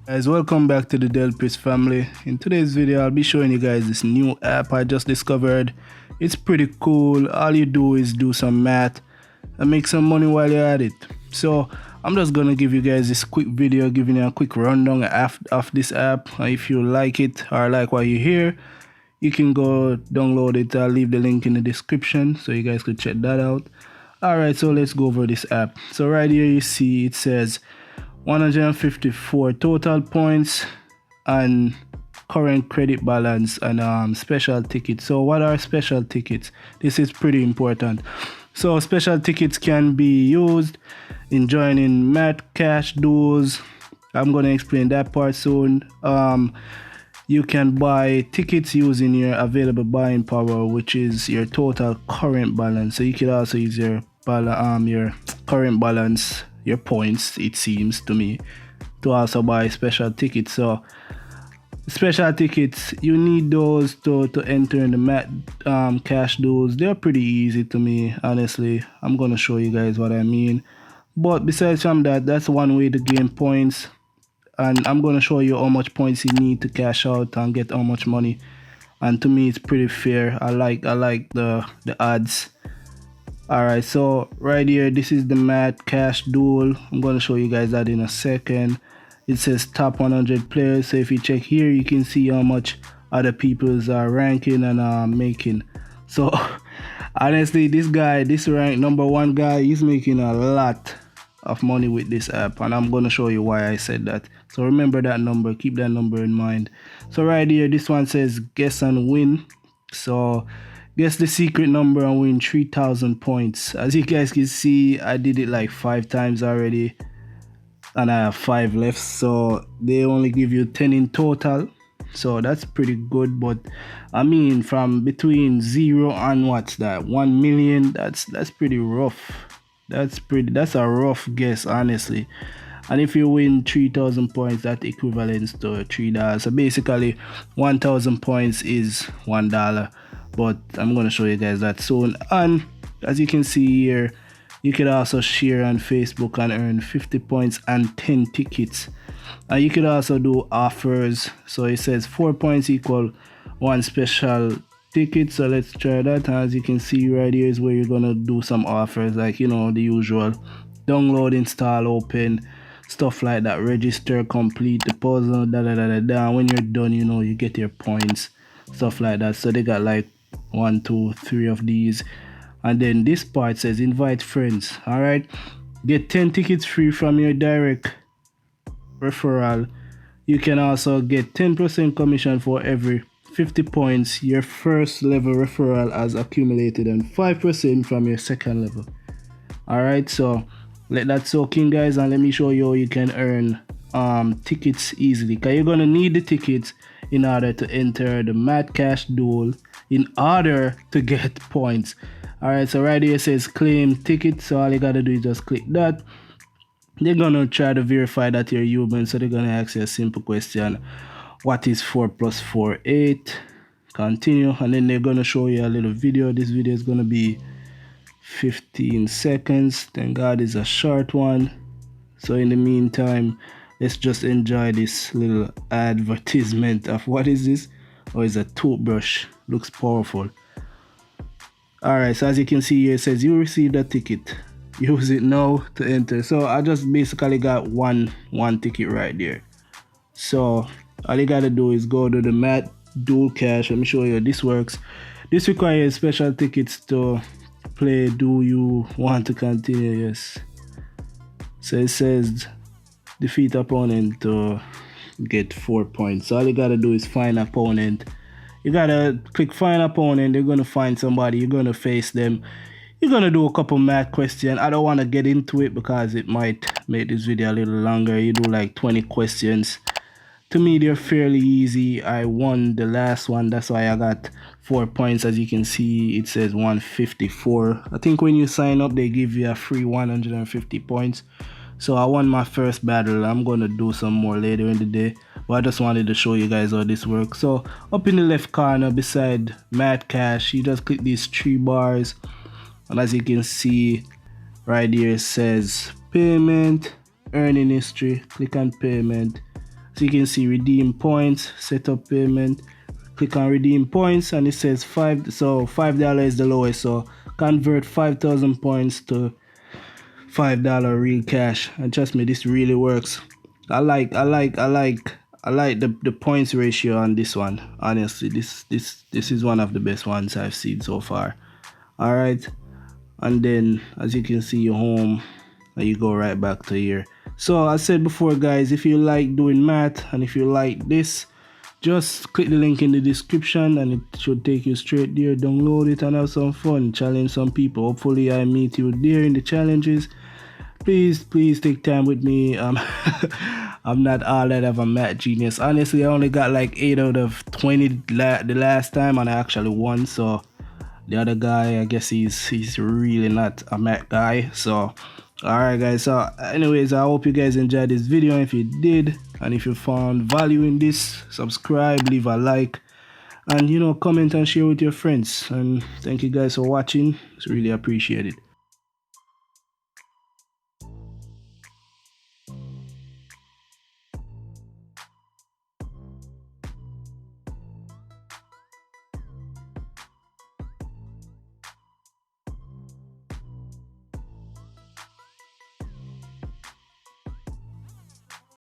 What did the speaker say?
Guys, welcome back to the DELPRIS family. In today's video, I'll be showing you guys this new app I just discovered. It's pretty cool. All you do is do some math and make some money while you're at it. So I'm just gonna give you guys this quick video, giving you a quick rundown of this app. If you like it or like what you hear, you can go download it. I'll leave the link in the description so you guys could check that out. Alright, so let's go over this app. So right here you see it says 154 total points and current credit balance and special tickets. So what are special tickets? This is pretty important. So special tickets can be used in joining math cash duels. I'm going to explain that part soon. You can buy tickets using your available buying power, which is your total current balance. So you could also use your current balance, your points, it seems to me, to also buy special tickets. So special tickets, you need those to enter in the math cash duels. They're pretty easy to me, honestly. I'm gonna show you guys what I mean. But besides from that, that's one way to gain points, and I'm gonna show you how much points you need to cash out and get how much money. And to me, it's pretty fair. I like the odds. Alright, so right here, this is the math cash duel. I'm gonna show you guys that in a second. It says top 100 players. So if you check here, you can see how much other people's are ranking and making. So honestly, this rank number one guy, he's making a lot of money with this app, and I'm gonna show you why I said that. So remember that number, keep that number in mind. So right here, this one says guess and win. So guess the secret number and win 3,000 points. As you guys can see, I did it like 5 times already, and I have 5 left. So they only give you 10 in total. So that's pretty good. But I mean, from between 0 and what's that, 1 million, that's pretty rough. That's a rough guess, honestly. And if you win 3,000 points, that equivalents to $3. So basically 1,000 points is $1. But I'm gonna show you guys that soon. And as you can see here, you could also share on Facebook and earn 50 points and 10 tickets. And you could also do offers. So it says 4 points equal 1 special ticket. So let's try that. As you can see right here is where you're gonna do some offers, like, you know, the usual download, install, open, stuff like that, register, complete the puzzle, when you're done, you know, you get your points, stuff like that. So they got like 1, 2, 3 of these. And then this part says invite friends. All right, get 10 tickets free from your direct referral. You can also get 10% commission for every 50 points your first level referral has accumulated, and 5% from your second level. All right, so let that soak in, guys, and let me show you how you can earn tickets easily, because you're gonna need the tickets in order to enter the math cash duel in order to get points. All right, so right here it says claim ticket. So all you gotta do is just click that. They're gonna try to verify that you're human, so they're gonna ask you a simple question: what is 4 plus 4? 8. Continue, and then they're gonna show you a little video. This video is gonna be 15 seconds. Thank God it's a short one. So in the meantime, let's just enjoy this little advertisement of what is this? Oh, it's a toothbrush. Looks powerful. Alright, so as you can see here, it says you received a ticket. Use it now to enter. So I just basically got one ticket right there. So all you gotta do is go to the math dual cash. Let me show you how this works. This requires special tickets to play. Do you want to continue? Yes. So it says defeat opponent to get 4 points. So all you gotta do is find opponent. You gotta click find opponent. You're gonna find somebody, you're gonna face them, you're gonna do a couple math questions. I don't want to get into it because it might make this video a little longer. You do like 20 questions. To me, they're fairly easy. I won the last one, that's why I got 4 points. As you can see, it says 154. I think when you sign up, they give you a free 150 points. So I won my first battle. I'm gonna do some more later in the day, but I just wanted to show you guys how this works. So up in the left corner beside math cash, you just click these 3 bars, and as you can see right here, it says payment, earning history. Click on payment. So you can see redeem points, set up payment, click on redeem points, and it says $5 is the lowest. So convert 5,000 points to $5 real cash, and trust me, this really works. I like the points ratio on this one. Honestly, this is one of the best ones I've seen so far. All right, and then as you can see, you're home and you go right back to here. So I said before, guys, if you like doing math and if you like this, just click the link in the description and it should take you straight there. Download it and have some fun, challenge some people. Hopefully I meet you there in the challenges. Please take time with me. I'm not all that of a math genius. Honestly, I only got like 8 out of 20 the last time, and I actually won. So the other guy, I guess he's really not a math guy. So alright guys, so anyways, I hope you guys enjoyed this video. If you did, and if you found value in this, subscribe, leave a like, and comment and share with your friends. And thank you guys for watching. It's really appreciated.